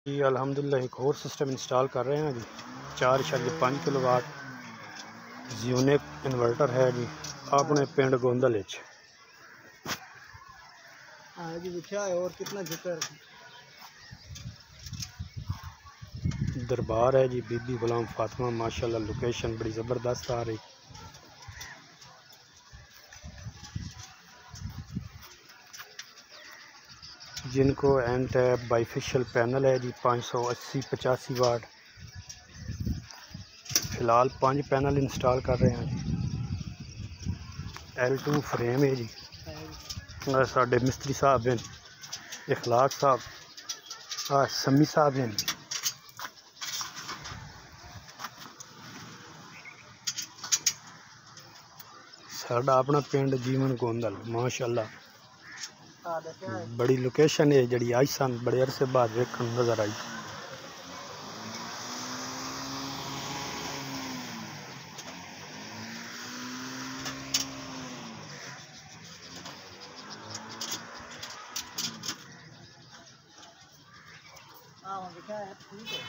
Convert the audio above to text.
जी अल्हम्दुलिल्लाह एक और सिस्टम इंस्टॉल कर रहे हैं जी। 4.5 किलोवाट यूनिक इन्वर्टर है जी अपने पिंड गोंदल विच। जी पूछा है और कितना जिक्र दरबार है जी बीबी गुलाम फातिमा माशाल्लाह। लोकेशन बड़ी ज़बरदस्त आ रही। जिनको एन टैप बाईफिशियल पैनल है जी 580-85 वाट। फ़िलहाल 5 पैनल इंस्टॉल कर रहे हैं जी। L2 फ्रेम है जी। साडे मिस्त्री साहब हैं इखलाक साहब समी साहब हैं। साडा अपना पिंड जीवन गोंदल माशाल्लाह। बड़ी लोकेशन है जड़ी आई सन बड़े अरसे बाद वेखण नज़र आई। ठीक है